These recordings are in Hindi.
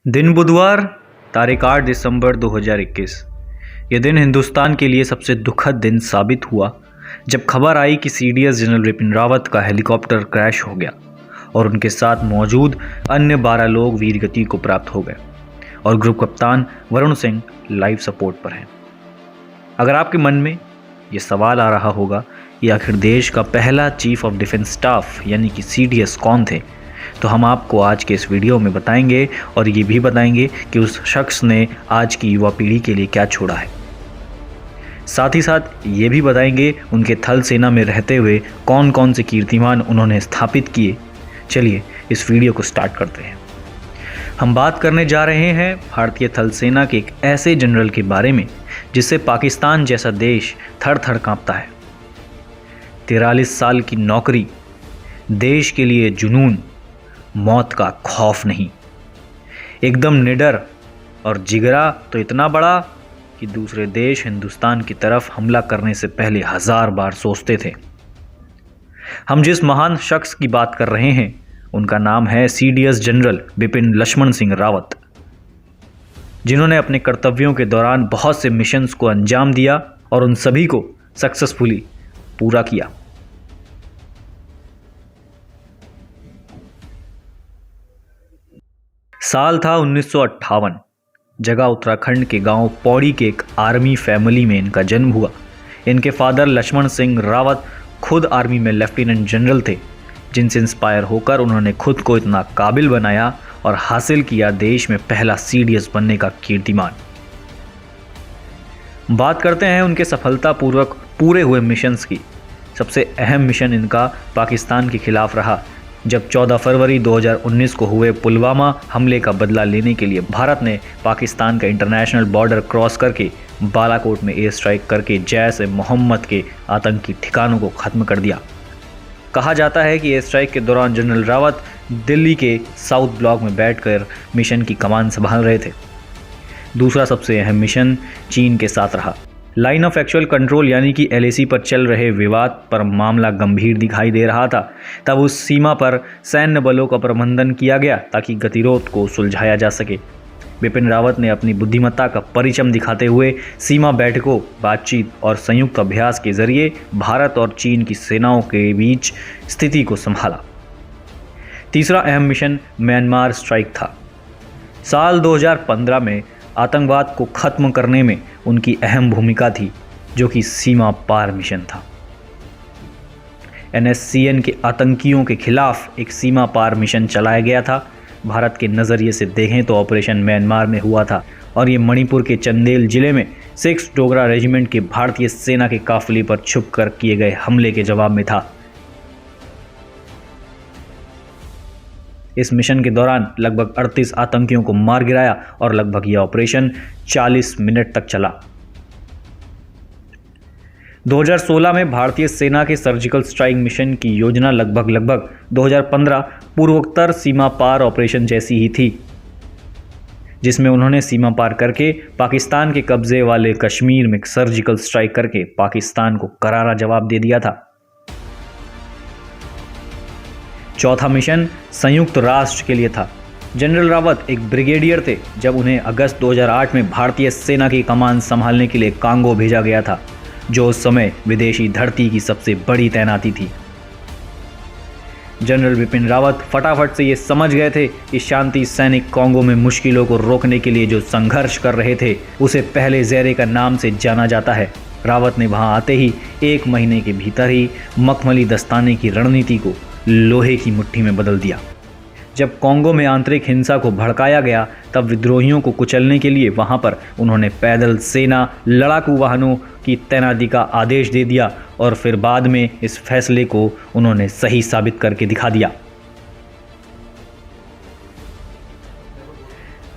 दिन बुधवार, तारीख 8 दिसंबर 2021। यह दिन हिंदुस्तान के लिए सबसे दुखद दिन साबित हुआ जब खबर आई कि सीडीएस जनरल बिपिन रावत का हेलीकॉप्टर क्रैश हो गया और उनके साथ मौजूद अन्य 12 लोग वीरगति को प्राप्त हो गए और ग्रुप कप्तान वरुण सिंह लाइफ सपोर्ट पर हैं। अगर आपके मन में ये सवाल आ रहा होगा कि आखिर देश का पहला चीफ ऑफ डिफेंस स्टाफ यानी कि सीडीएस कौन थे, तो हम आपको आज के इस वीडियो में बताएंगे और ये भी बताएंगे कि उस शख्स ने आज की युवा पीढ़ी के लिए क्या छोड़ा है। साथ ही साथ ये भी बताएंगे उनके थल सेना में रहते हुए कौन कौन से कीर्तिमान उन्होंने स्थापित किए। चलिए इस वीडियो को स्टार्ट करते हैं। हम बात करने जा रहे हैं भारतीय थल सेना के एक ऐसे जनरल के बारे में जिससे पाकिस्तान जैसा देश थर थर कांपता है। 43 साल की नौकरी, देश के लिए जुनून, मौत का खौफ नहीं, एकदम निडर और जिगरा तो इतना बड़ा कि दूसरे देश हिंदुस्तान की तरफ हमला करने से पहले 1000 बार सोचते थे। हम जिस महान शख्स की बात कर रहे हैं उनका नाम है सीडीएस जनरल बिपिन लक्ष्मण सिंह रावत, जिन्होंने अपने कर्तव्यों के दौरान बहुत से मिशंस को अंजाम दिया और उन सभी को सक्सेसफुली पूरा किया। साल था 1958। जगह उत्तराखंड के गांव पौड़ी के एक आर्मी फैमिली में इनका जन्म हुआ। इनके फादर लक्ष्मण सिंह रावत खुद आर्मी में लेफ्टिनेंट जनरल थे, जिनसे इंस्पायर होकर उन्होंने खुद को इतना काबिल बनाया और हासिल किया देश में पहला सीडीएस बनने का कीर्तिमान। बात करते हैं उनके सफलतापूर्वक पूरे हुए मिशंस की। सबसे अहम मिशन इनका पाकिस्तान के खिलाफ रहा, जब 14 फरवरी 2019 को हुए पुलवामा हमले का बदला लेने के लिए भारत ने पाकिस्तान का इंटरनेशनल बॉर्डर क्रॉस करके बालाकोट में एयर स्ट्राइक करके जैश ए मोहम्मद के आतंकी ठिकानों को खत्म कर दिया। कहा जाता है कि एयर स्ट्राइक के दौरान जनरल रावत दिल्ली के साउथ ब्लॉक में बैठकर मिशन की कमान संभाल रहे थे। दूसरा सबसे अहम मिशन चीन के साथ रहा। लाइन ऑफ एक्चुअल कंट्रोल यानी कि एलएसी पर चल रहे विवाद पर मामला गंभीर दिखाई दे रहा था। तब उस सीमा पर सैन्य बलों का प्रबंधन किया गया ताकि गतिरोध को सुलझाया जा सके। बिपिन रावत ने अपनी बुद्धिमत्ता का परिचय दिखाते हुए सीमा बैठकों, बातचीत और संयुक्त अभ्यास के जरिए भारत और चीन की सेनाओं के बीच स्थिति को संभाला। तीसरा अहम मिशन म्यांमार स्ट्राइक था। साल 2015 में आतंकवाद को खत्म करने में उनकी अहम भूमिका थी, जो कि सीमा पार मिशन था। एनएससीएन के आतंकियों के खिलाफ एक सीमा पार मिशन चलाया गया था। भारत के नज़रिए से देखें तो ऑपरेशन म्यांमार में हुआ था और ये मणिपुर के चंदेल जिले में 6 डोगरा रेजिमेंट के भारतीय सेना के काफिले पर छुपकर किए गए हमले के जवाब में था। इस मिशन के दौरान लगभग 38 आतंकियों को मार गिराया और लगभग यह ऑपरेशन 40 मिनट तक चला। 2016 में भारतीय सेना के सर्जिकल स्ट्राइक मिशन की योजना लगभग 2015 पूर्वोत्तर सीमा पार ऑपरेशन जैसी ही थी, जिसमें उन्होंने सीमा पार करके पाकिस्तान के कब्जे वाले कश्मीर में सर्जिकल स्ट्राइक करके पाकिस्तान को करारा जवाब दे दिया था। चौथा मिशन संयुक्त राष्ट्र के लिए था। जनरल रावत एक ब्रिगेडियर थे जब उन्हें अगस्त 2008 में भारतीय सेना की कमान संभालने के लिए कांगो भेजा गया था, जो उस समय विदेशी धरती की सबसे बड़ी तैनाती थी। जनरल बिपिन रावत फटाफट से ये समझ गए थे कि शांति सैनिक कांगो में मुश्किलों को रोकने के लिए जो संघर्ष कर रहे थे उसे पहले ज़ेरे का नाम से जाना जाता है। रावत ने वहां आते ही 1 महीने के भीतर ही मखमली दस्ताने की रणनीति को लोहे की मुट्ठी में बदल दिया। जब कांगो में आंतरिक हिंसा को भड़काया गया तब विद्रोहियों को कुचलने के लिए वहां पर उन्होंने पैदल सेना, लड़ाकू वाहनों की तैनाती का आदेश दे दिया और फिर बाद में इस फैसले को उन्होंने सही साबित करके दिखा दिया।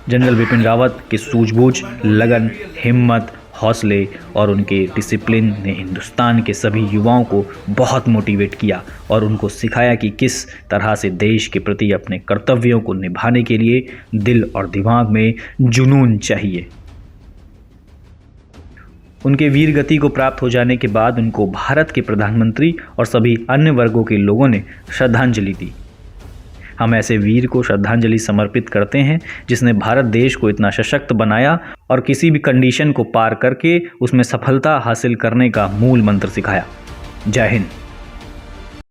जनरल बिपिन रावत की सूझबूझ, लगन, हिम्मत, हौसले और उनके डिसिप्लिन ने हिंदुस्तान के सभी युवाओं को बहुत मोटिवेट किया और उनको सिखाया कि किस तरह से देश के प्रति अपने कर्तव्यों को निभाने के लिए दिल और दिमाग में जुनून चाहिए। उनके वीर गति को प्राप्त हो जाने के बाद उनको भारत के प्रधानमंत्री और सभी अन्य वर्गों के लोगों ने श्रद्धांजलि दी। हम ऐसे वीर को श्रद्धांजलि समर्पित करते हैं जिसने भारत देश को इतना सशक्त बनाया और किसी भी कंडीशन को पार करके उसमें सफलता हासिल करने का मूल मंत्र सिखाया। जय हिंद।